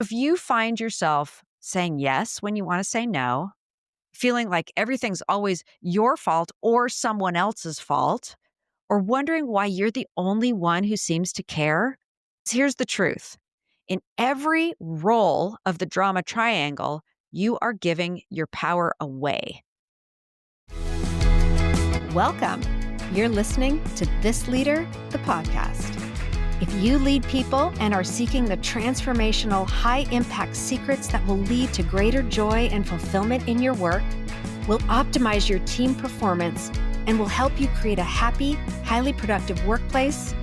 If you find yourself saying yes when you want to say no, feeling like everything's always your fault or someone else's fault, or wondering why you're the only one who seems to care, here's the truth. In every role of the drama triangle, you are giving your power away. Welcome. You're listening to This Leader, the podcast. If you lead people and are seeking the transformational, high-impact secrets that will lead to greater joy and fulfillment in your work, will optimize your team performance, and will help you create a happy, highly productive workplace,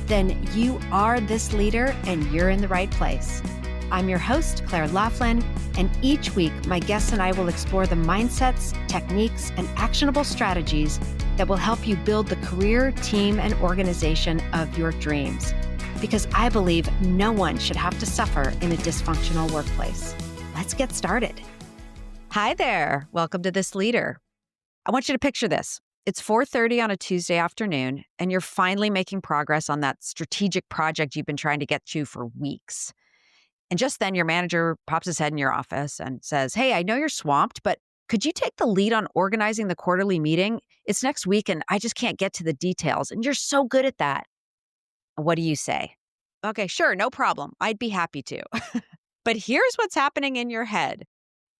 then you are this leader and you're in the right place. I'm your host, Claire Laughlin, and each week my guests and I will explore the mindsets, techniques, and actionable strategies that will help you build the career, team, and organization of your dreams. Because I believe no one should have to suffer in a dysfunctional workplace. Let's get started. Hi there. Welcome to This Leader. I want you to picture this. It's 4:30 on a Tuesday afternoon, and you're finally making progress on that strategic project you've been trying to get to for weeks. And just then your manager pops his head in your office and says, "Hey, I know you're swamped, but could you take the lead on organizing the quarterly meeting? It's next week and I just can't get to the details. And you're so good at that." What do you say? "Okay, sure, no problem. I'd be happy to." But here's what's happening in your head.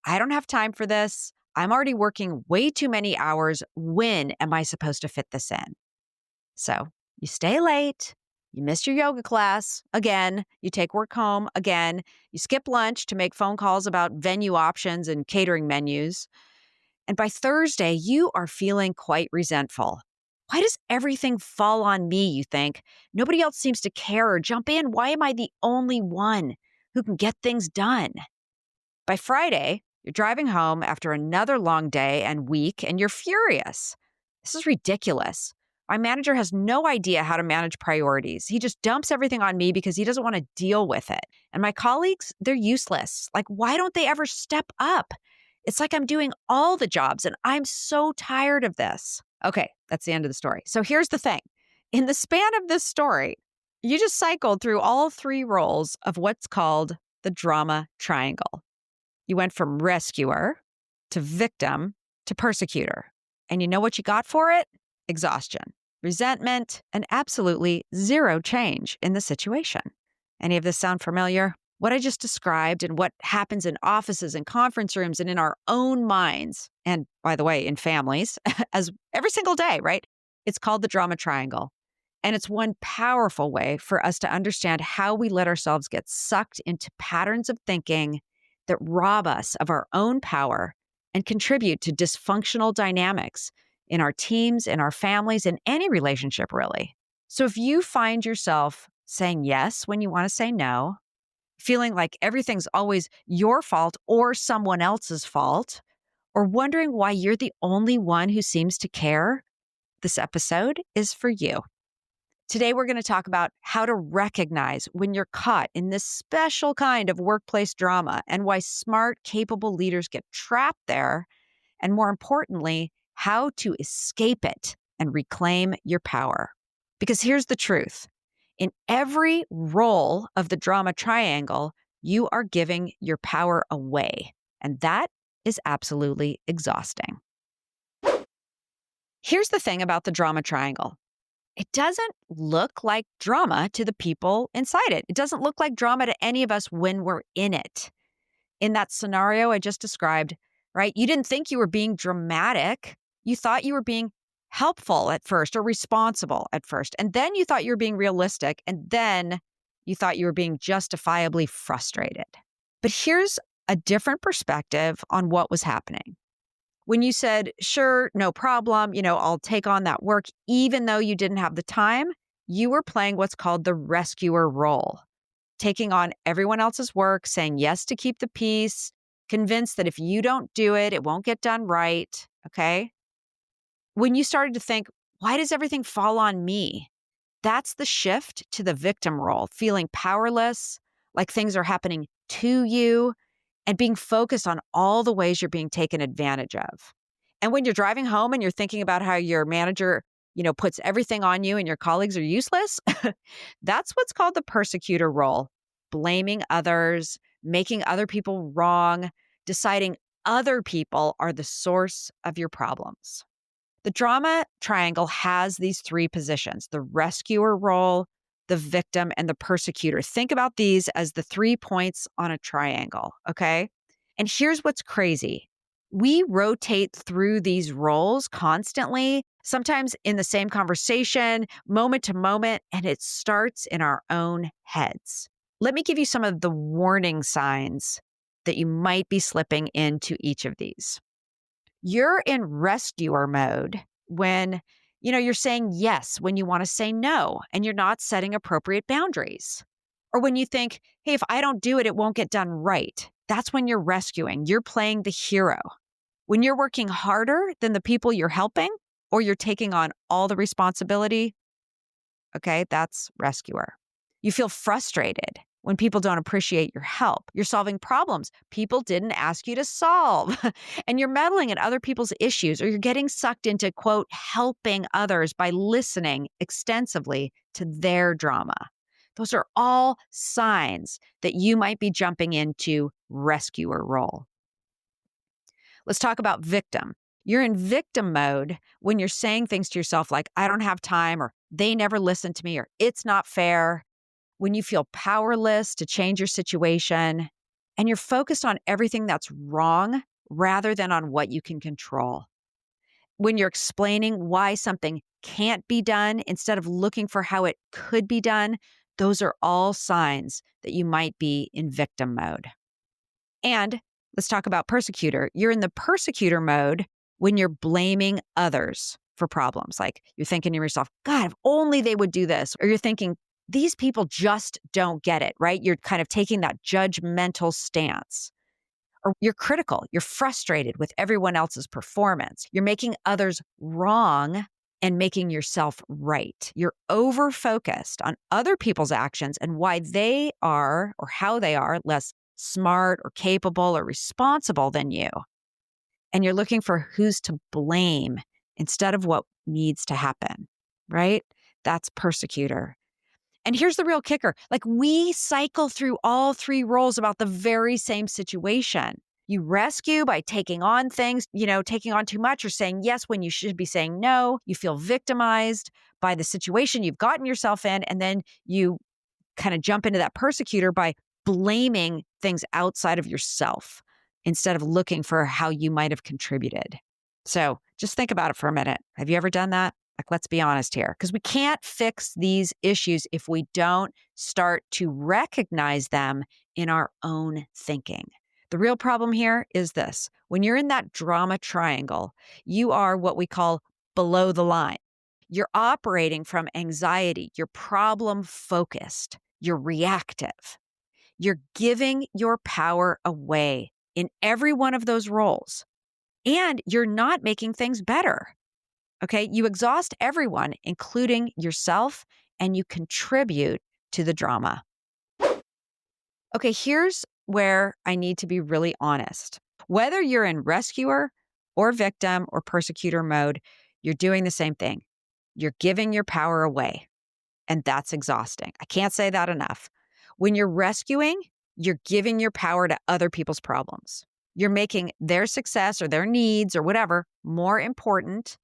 "I don't have time for this. I'm already working way too many hours. When am I supposed to fit this in?" So you stay late. You miss your yoga class again. You take work home again. You skip lunch to make phone calls about venue options and catering menus. And by Thursday, you are feeling quite resentful. Why does everything fall on me, you think? Nobody else seems to care or jump in. Why am I the only one who can get things done? By Friday, you're driving home after another long day and week, and you're furious. This is ridiculous. My manager has no idea how to manage priorities. He just dumps everything on me because he doesn't want to deal with it. And my colleagues, they're useless. Like, why don't they ever step up? It's like I'm doing all the jobs, and I'm so tired of this. Okay, that's the end of the story. So here's the thing. In the span of this story, you just cycled through all three roles of what's called the drama triangle. You went from rescuer to victim to persecutor. And you know what you got for it? Exhaustion, resentment, and absolutely zero change in the situation. Any of this sound familiar? What I just described and what happens in offices and conference rooms and in our own minds, and by the way, in families, as every single day, right? It's called the drama triangle. And it's one powerful way for us to understand how we let ourselves get sucked into patterns of thinking that rob us of our own power and contribute to dysfunctional dynamics in our teams, in our families, in any relationship, really. So if you find yourself saying yes when you want to say no, feeling like everything's always your fault or someone else's fault, or wondering why you're the only one who seems to care, this episode is for you. Today, we're going to talk about how to recognize when you're caught in this special kind of workplace drama and why smart, capable leaders get trapped there, and more importantly, how to escape it and reclaim your power. Because here's the truth. In every role of the drama triangle, you are giving your power away, and that is absolutely exhausting. Here's the thing about the drama triangle. It doesn't look like drama to the people inside it. It doesn't look like drama to any of us when we're in it. In that scenario I just described, right? You didn't think you were being dramatic. You thought you were being helpful at first or responsible at first. And then you thought you were being realistic. And then you thought you were being justifiably frustrated. But here's a different perspective on what was happening. When you said, "Sure, no problem, I'll take on that work," even though you didn't have the time, you were playing what's called the rescuer role, taking on everyone else's work, saying yes to keep the peace, convinced that if you don't do it, it won't get done right, okay? When you started to think, why does everything fall on me? That's the shift to the victim role, feeling powerless, like things are happening to you, and being focused on all the ways you're being taken advantage of. And when you're driving home and you're thinking about how your manager, puts everything on you and your colleagues are useless, that's what's called the persecutor role, blaming others, making other people wrong, deciding other people are the source of your problems. The drama triangle has these three positions: the rescuer role, the victim, and the persecutor. Think about these as the 3 points on a triangle, okay? And here's what's crazy. We rotate through these roles constantly, sometimes in the same conversation, moment to moment, and it starts in our own heads. Let me give you some of the warning signs that you might be slipping into each of these. You're in rescuer mode when, you're saying yes when you want to say no and you're not setting appropriate boundaries. Or when you think, hey, if I don't do it, it won't get done right. That's when you're rescuing. You're playing the hero. When you're working harder than the people you're helping, or you're taking on all the responsibility, okay, that's rescuer. You feel frustrated when people don't appreciate your help. You're solving problems people didn't ask you to solve. And you're meddling in other people's issues, or you're getting sucked into, quote, helping others by listening extensively to their drama. Those are all signs that you might be jumping into rescuer role. Let's talk about victim. You're in victim mode when you're saying things to yourself like, I don't have time, or they never listen to me, or it's not fair. When you feel powerless to change your situation and you're focused on everything that's wrong rather than on what you can control. When you're explaining why something can't be done instead of looking for how it could be done, those are all signs that you might be in victim mode. And let's talk about persecutor. You're in the persecutor mode when you're blaming others for problems. Like you're thinking to yourself, God, if only they would do this. Or you're thinking, these people just don't get it, right? You're kind of taking that judgmental stance. Or you're critical. You're frustrated with everyone else's performance. You're making others wrong and making yourself right. You're over focused on other people's actions and why they are, or how they are, less smart or capable or responsible than you. And you're looking for who's to blame instead of what needs to happen, right? That's persecutor. And here's the real kicker. Like, we cycle through all three roles about the very same situation. You rescue by taking on things, taking on too much or saying yes when you should be saying no. You feel victimized by the situation you've gotten yourself in. And then you kind of jump into that persecutor by blaming things outside of yourself instead of looking for how you might have contributed. So just think about it for a minute. Have you ever done that? Like, let's be honest here, because we can't fix these issues if we don't start to recognize them in our own thinking. The real problem here is this. When you're in that drama triangle, you are what we call below the line. You're operating from anxiety. You're problem focused. You're reactive. You're giving your power away in every one of those roles. And you're not making things better. Okay, you exhaust everyone, including yourself, and you contribute to the drama. Okay, here's where I need to be really honest. Whether you're in rescuer or victim or persecutor mode, you're doing the same thing. You're giving your power away, and that's exhausting. I can't say that enough. When you're rescuing, you're giving your power to other people's problems. You're making their success or their needs or whatever more important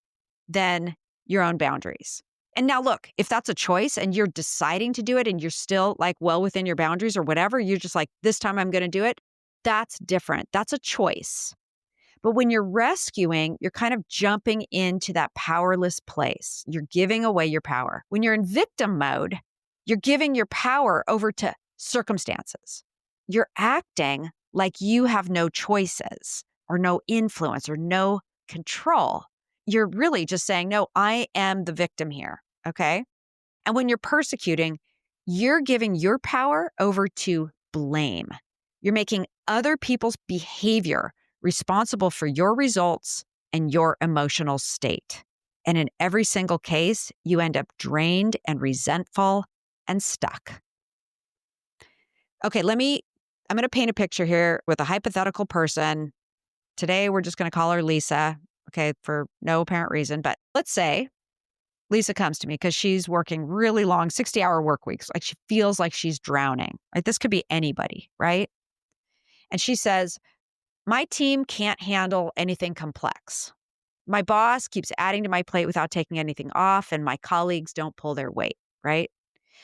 than your own boundaries. And now look, if that's a choice and you're deciding to do it and you're still like well within your boundaries or whatever, you're just like, this time I'm going to do it. That's different. That's a choice. But when you're rescuing, you're kind of jumping into that powerless place. You're giving away your power. When you're in victim mode, you're giving your power over to circumstances. You're acting like you have no choices or no influence or no control. You're really just saying, no, I am the victim here, okay? And when you're persecuting, you're giving your power over to blame. You're making other people's behavior responsible for your results and your emotional state. And in every single case, you end up drained and resentful and stuck. Okay, I'm going to paint a picture here with a hypothetical person. Today, we're just going to call her Lisa. Okay, for no apparent reason. But let's say Lisa comes to me because she's working really long 60-hour work weeks. Like, she feels like she's drowning. Right? This could be anybody, right? And she says, my team can't handle anything complex. My boss keeps adding to my plate without taking anything off, and my colleagues don't pull their weight, right?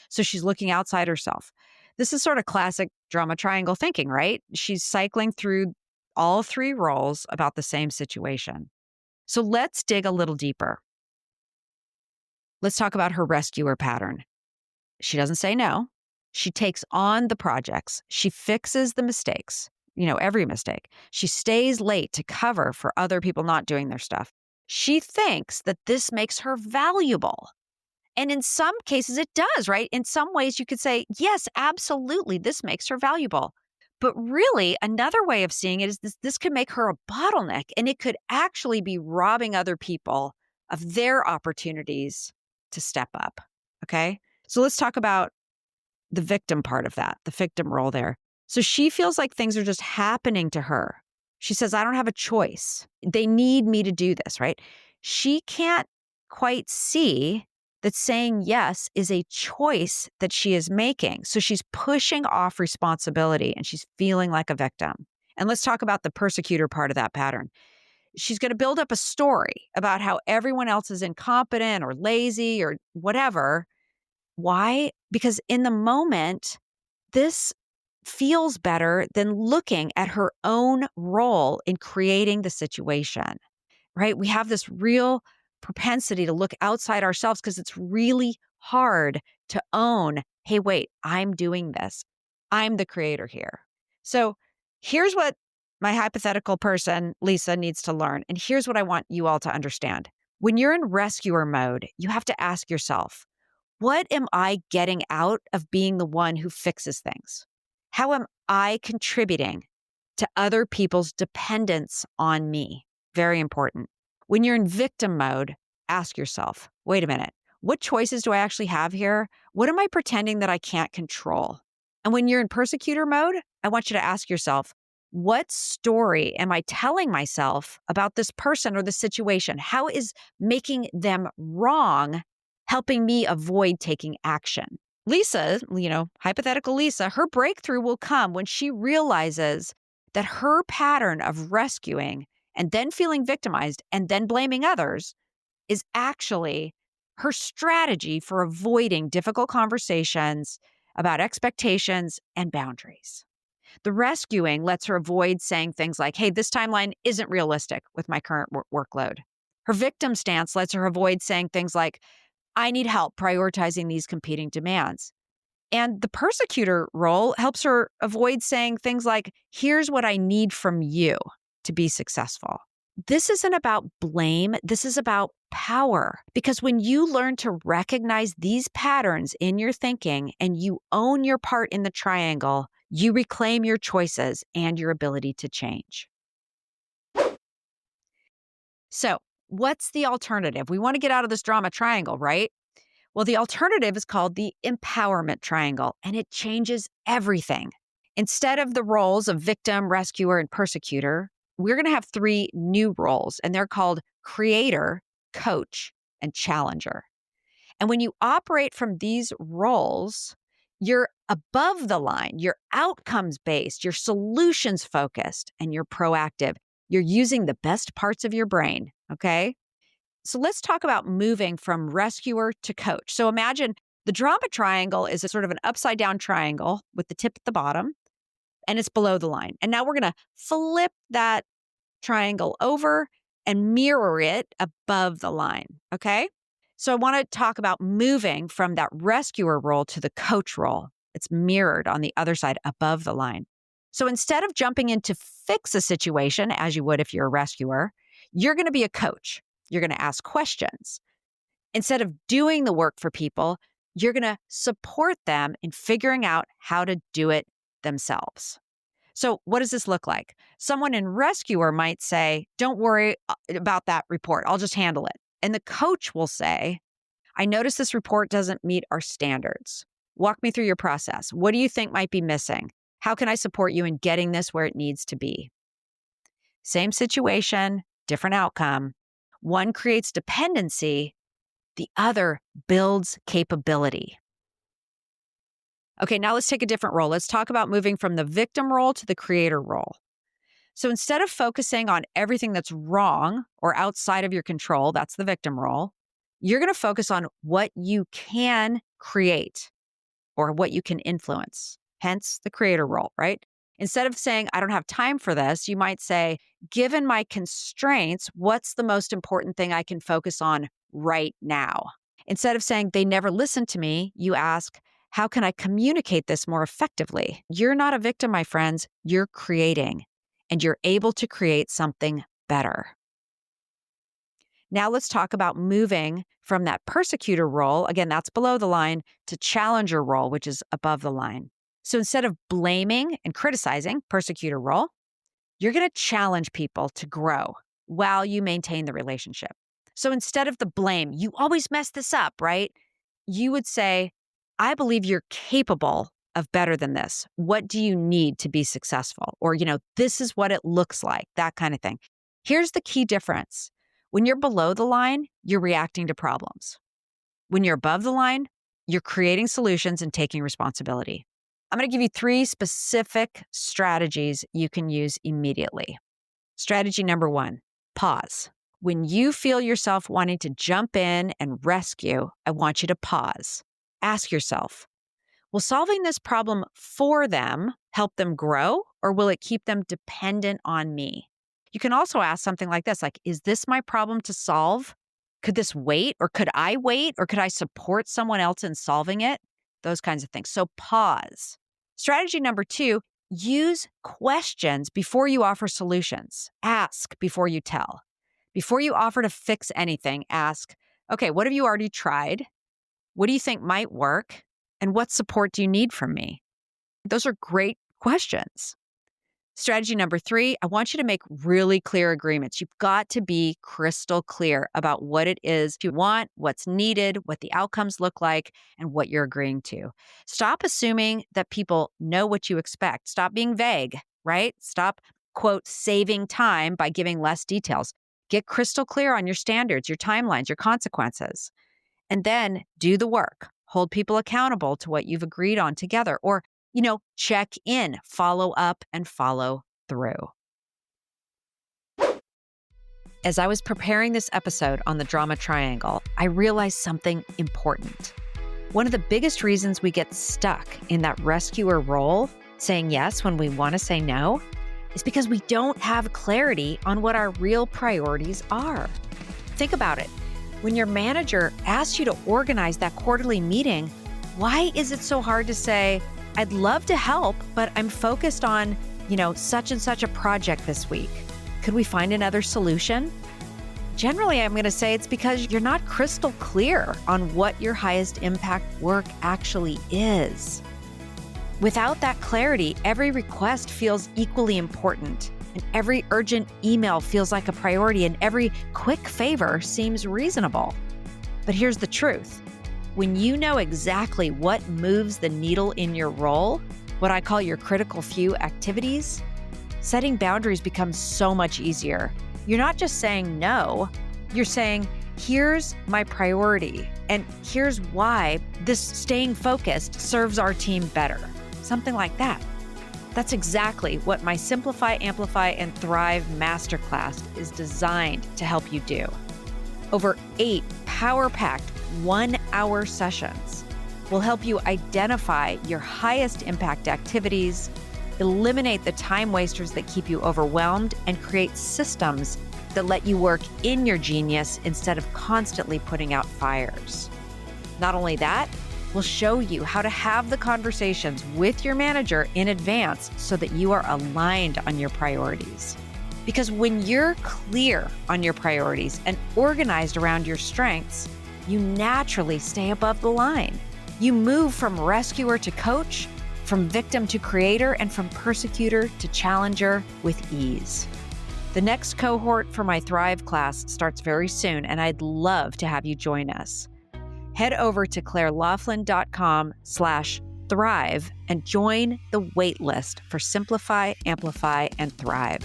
So she's looking outside herself. This is sort of classic drama triangle thinking, right? She's cycling through all three roles about the same situation. So let's dig a little deeper. Let's talk about her rescuer pattern. She doesn't say no. She takes on the projects. She fixes the mistakes, every mistake. She stays late to cover for other people not doing their stuff. She thinks that this makes her valuable. And in some cases, it does, right? In some ways, you could say, yes, absolutely, this makes her valuable. But really, another way of seeing it is this could make her a bottleneck, and it could actually be robbing other people of their opportunities to step up. Okay. So let's talk about the victim part of that, the victim role there. So she feels like things are just happening to her. She says, I don't have a choice. They need me to do this, right? She can't quite see that saying yes is a choice that she is making. So she's pushing off responsibility and she's feeling like a victim. And let's talk about the persecutor part of that pattern. She's going to build up a story about how everyone else is incompetent or lazy or whatever. Why? Because in the moment, this feels better than looking at her own role in creating the situation, right? We have this real propensity to look outside ourselves because it's really hard to own, hey, wait, I'm doing this. I'm the creator here. So here's what my hypothetical person, Lisa, needs to learn. And here's what I want you all to understand. When you're in rescuer mode, you have to ask yourself, what am I getting out of being the one who fixes things? How am I contributing to other people's dependence on me? Very important. When you're in victim mode, ask yourself, wait a minute, what choices do I actually have here? What am I pretending that I can't control? And when you're in persecutor mode, I want you to ask yourself, what story am I telling myself about this person or the situation? How is making them wrong helping me avoid taking action? Lisa, hypothetical Lisa, her breakthrough will come when she realizes that her pattern of rescuing and then feeling victimized and then blaming others is actually her strategy for avoiding difficult conversations about expectations and boundaries. The rescuing lets her avoid saying things like, hey, this timeline isn't realistic with my current workload. Her victim stance lets her avoid saying things like, I need help prioritizing these competing demands. And the persecutor role helps her avoid saying things like, here's what I need from you to be successful. This isn't about blame. This is about power. Because when you learn to recognize these patterns in your thinking and you own your part in the triangle, you reclaim your choices and your ability to change. So, what's the alternative? We want to get out of this drama triangle, right? Well, the alternative is called the empowerment triangle, and it changes everything. Instead of the roles of victim, rescuer, and persecutor, we're going to have three new roles, and they're called creator, coach, and challenger. And when you operate from these roles, you're above the line, you're outcomes based, you're solutions focused, and you're proactive. You're using the best parts of your brain, okay? So let's talk about moving from rescuer to coach. So imagine the drama triangle is a sort of an upside down triangle with the tip at the bottom, and it's below the line. And now we're going to flip that triangle over and mirror it above the line. Okay. So I want to talk about moving from that rescuer role to the coach role. It's mirrored on the other side above the line. So instead of jumping in to fix a situation, as you would if you're a rescuer, you're going to be a coach. You're going to ask questions. Instead of doing the work for people, you're going to support them in figuring out how to do it themselves. So what does this look like? Someone in rescuer might say, don't worry about that report. I'll just handle it. And the coach will say, I notice this report doesn't meet our standards. Walk me through your process. What do you think might be missing? How can I support you in getting this where it needs to be? Same situation, different outcome. One creates dependency, the other builds capability. Okay, now let's take a different role. Let's talk about moving from the victim role to the creator role. So instead of focusing on everything that's wrong or outside of your control, that's the victim role, you're going to focus on what you can create or what you can influence, hence the creator role, right? Instead of saying, I don't have time for this, you might say, given my constraints, what's the most important thing I can focus on right now? Instead of saying, they never listen to me, you ask, how can I communicate this more effectively? You're not a victim, my friends. You're creating, and you're able to create something better. Now let's talk about moving from that persecutor role, again, that's below the line, to challenger role, which is above the line. So instead of blaming and criticizing, persecutor role, you're going to challenge people to grow while you maintain the relationship. So instead of the blame, you always mess this up, right? You would say, I believe you're capable of better than this. What do you need to be successful? Or, this is what it looks like, that kind of thing. Here's the key difference. When you're below the line, you're reacting to problems. When you're above the line, you're creating solutions and taking responsibility. I'm going to give you 3 specific strategies you can use immediately. Strategy number 1, pause. When you feel yourself wanting to jump in and rescue, I want you to pause. Ask yourself, will solving this problem for them help them grow, or will it keep them dependent on me? You can also ask something like this, like, is this my problem to solve? Could this wait, or could I wait, or could I support someone else in solving it? Those kinds of things. So pause. Strategy number 2, use questions before you offer solutions. Ask before you tell. Before you offer to fix anything, ask, okay, what have you already tried? What do you think might work? And what support do you need from me? Those are great questions. Strategy number 3, I want you to make really clear agreements. You've got to be crystal clear about what it is you want, what's needed, what the outcomes look like, and what you're agreeing to. Stop assuming that people know what you expect. Stop being vague, right? Stop, quote, saving time by giving less details. Get crystal clear on your standards, your timelines, your consequences. And then do the work. Hold people accountable to what you've agreed on together. Or check in, follow up, and follow through. As I was preparing this episode on the drama triangle, I realized something important. One of the biggest reasons we get stuck in that rescuer role, saying yes when we want to say no, is because we don't have clarity on what our real priorities are. Think about it. When your manager asks you to organize that quarterly meeting, why is it so hard to say, I'd love to help, but I'm focused on, such and such a project this week. Could we find another solution? Generally, I'm going to say it's because you're not crystal clear on what your highest impact work actually is. Without that clarity, every request feels equally important, and every urgent email feels like a priority, and every quick favor seems reasonable. But here's the truth. When you know exactly what moves the needle in your role, what I call your critical few activities, setting boundaries becomes so much easier. You're not just saying no, you're saying, here's my priority, and here's why this staying focused serves our team better. Something like that. That's exactly what my Simplify, Amplify, and Thrive Masterclass is designed to help you do. Over 8 power-packed 1-hour sessions will help you identify your highest impact activities, eliminate the time wasters that keep you overwhelmed, and create systems that let you work in your genius instead of constantly putting out fires. Not only that, we'll show you how to have the conversations with your manager in advance so that you are aligned on your priorities. Because when you're clear on your priorities and organized around your strengths, you naturally stay above the line. You move from rescuer to coach, from victim to creator, and from persecutor to challenger with ease. The next cohort for my Thrive class starts very soon, and I'd love to have you join us. Head over to clairelaughlin.com/thrive and join the wait list for Simplify, Amplify, and Thrive.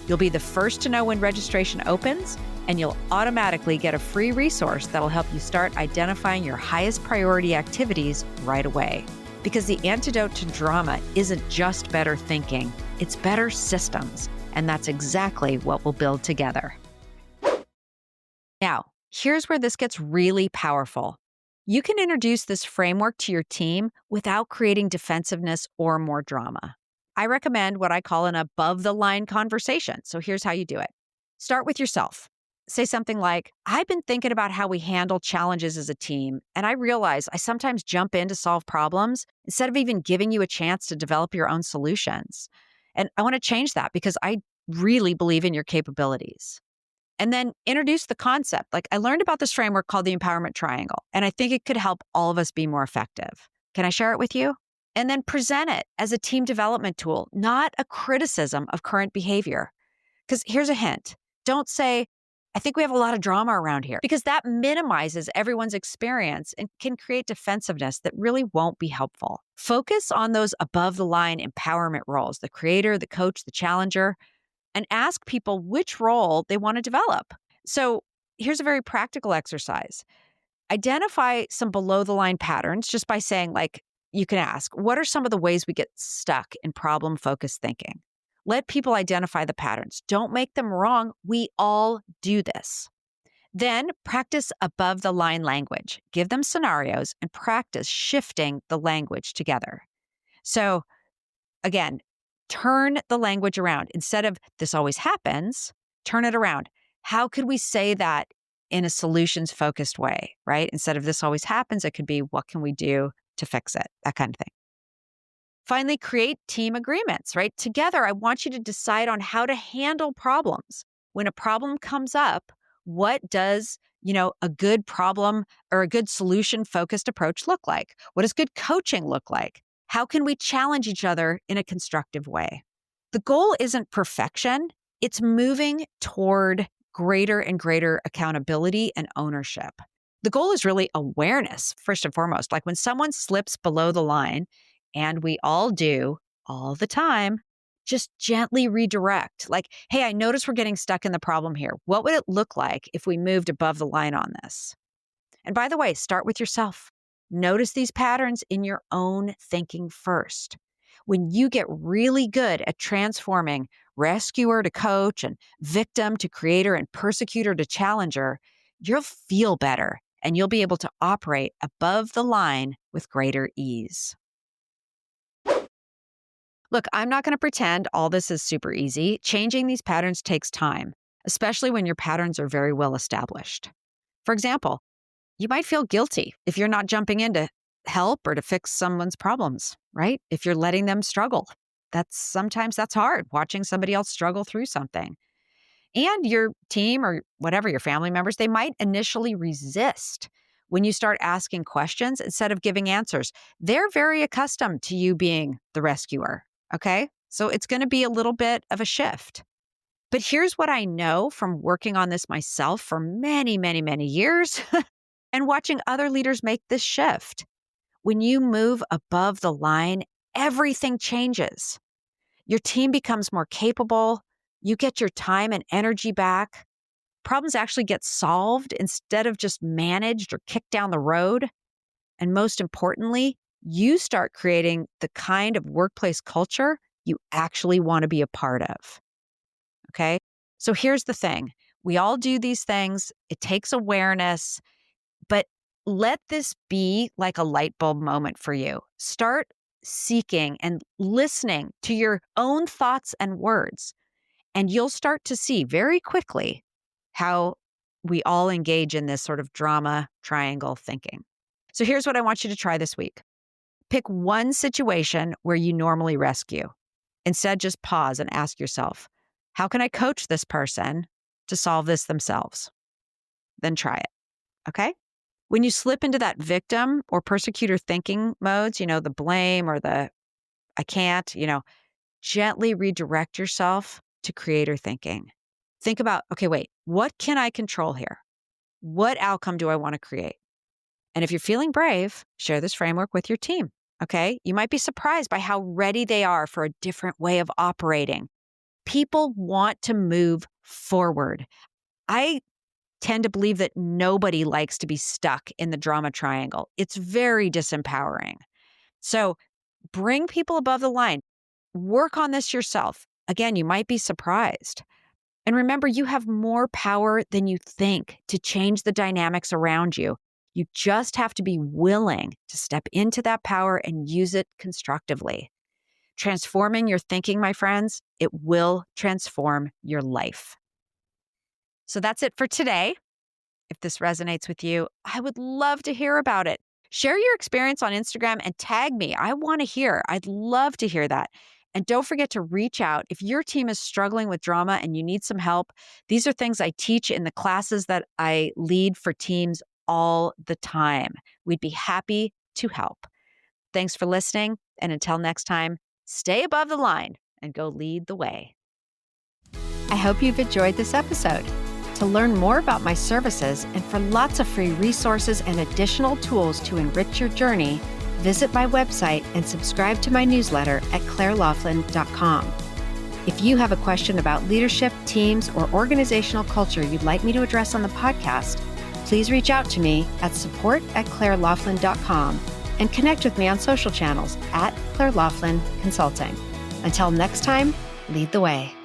You'll be the first to know when registration opens, and you'll automatically get a free resource that'll help you start identifying your highest priority activities right away. Because the antidote to drama isn't just better thinking, it's better systems. And that's exactly what we'll build together. Now, here's where this gets really powerful. You can introduce this framework to your team without creating defensiveness or more drama. I recommend what I call an above the line conversation. So here's how you do it. Start with yourself. Say something like, I've been thinking about how we handle challenges as a team, and I realize I sometimes jump in to solve problems instead of even giving you a chance to develop your own solutions. And I want to change that because I really believe in your capabilities. And then introduce the concept. Like, I learned about this framework called the empowerment triangle, and I think it could help all of us be more effective. Can I share it with you? And then present it as a team development tool, not a criticism of current behavior. Because here's a hint. Don't say, I think we have a lot of drama around here, because that minimizes everyone's experience and can create defensiveness that really won't be helpful. Focus on those above the line empowerment roles, the creator, the coach, the challenger, and ask people which role they want to develop. So here's a very practical exercise. Identify some below the line patterns just by saying, like, you can ask, what are some of the ways we get stuck in problem focused thinking? Let people identify the patterns. Don't make them wrong. We all do this. Then practice above the line language. Give them scenarios and practice shifting the language together. So again, turn the language around. Instead of this always happens, turn it around. How could we say that in a solutions focused way, right? Instead of this always happens, it could be, what can we do to fix it? That kind of thing. Finally, create team agreements, right? Together, I want you to decide on how to handle problems. When a problem comes up, what does, a good problem or a good solution focused approach look like? What does good coaching look like? How can we challenge each other in a constructive way? The goal isn't perfection. It's moving toward greater and greater accountability and ownership. The goal is really awareness, first and foremost. Like when someone slips below the line, and we all do all the time, just gently redirect. Like, hey, I notice we're getting stuck in the problem here. What would it look like if we moved above the line on this? And by the way, start with yourself. Notice these patterns in your own thinking first. When you get really good at transforming rescuer to coach and victim to creator and persecutor to challenger, you'll feel better and you'll be able to operate above the line with greater ease. Look, I'm not going to pretend all this is super easy. Changing these patterns takes time, especially when your patterns are very well established. For example, you might feel guilty if you're not jumping in to help or to fix someone's problems, right? If you're letting them struggle. Sometimes that's hard, watching somebody else struggle through something. And your team or whatever, your family members, they might initially resist when you start asking questions instead of giving answers. They're very accustomed to you being the rescuer, okay? So it's going to be a little bit of a shift. But here's what I know from working on this myself for many, many, many years and watching other leaders make this shift. When you move above the line, everything changes. Your team becomes more capable. You get your time and energy back. Problems actually get solved instead of just managed or kicked down the road. And most importantly, you start creating the kind of workplace culture you actually want to be a part of. Okay? So here's the thing. We all do these things. It takes awareness, but let this be like a light bulb moment for you. Start seeking and listening to your own thoughts and words, and you'll start to see very quickly how we all engage in this sort of drama triangle thinking. So here's what I want you to try this week. Pick one situation where you normally rescue. Instead, just pause and ask yourself, how can I coach this person to solve this themselves? Then try it. Okay? When you slip into that victim or persecutor thinking modes, the blame or the I can't, gently redirect yourself to creator thinking. Think about, okay, wait, what can I control here? What outcome do I want to create? And if you're feeling brave, share this framework with your team. Okay? You might be surprised by how ready they are for a different way of operating. People want to move forward. I tend to believe that nobody likes to be stuck in the drama triangle. It's very disempowering. So bring people above the line. Work on this yourself. Again, you might be surprised. And remember, you have more power than you think to change the dynamics around you. You just have to be willing to step into that power and use it constructively. Transforming your thinking, my friends, it will transform your life. So that's it for today. If this resonates with you, I would love to hear about it. Share your experience on Instagram and tag me. I want to hear. I'd love to hear that. And don't forget to reach out. If your team is struggling with drama and you need some help, these are things I teach in the classes that I lead for teams all the time. We'd be happy to help. Thanks for listening. And until next time, stay above the line and go lead the way. I hope you've enjoyed this episode. To learn more about my services and for lots of free resources and additional tools to enrich your journey, visit my website and subscribe to my newsletter at clairelaughlin.com. If you have a question about leadership, teams, or organizational culture you'd like me to address on the podcast, please reach out to me at support@clairelaughlin.com and connect with me on social channels @ClaireLaughlin Consulting. Until next time, lead the way.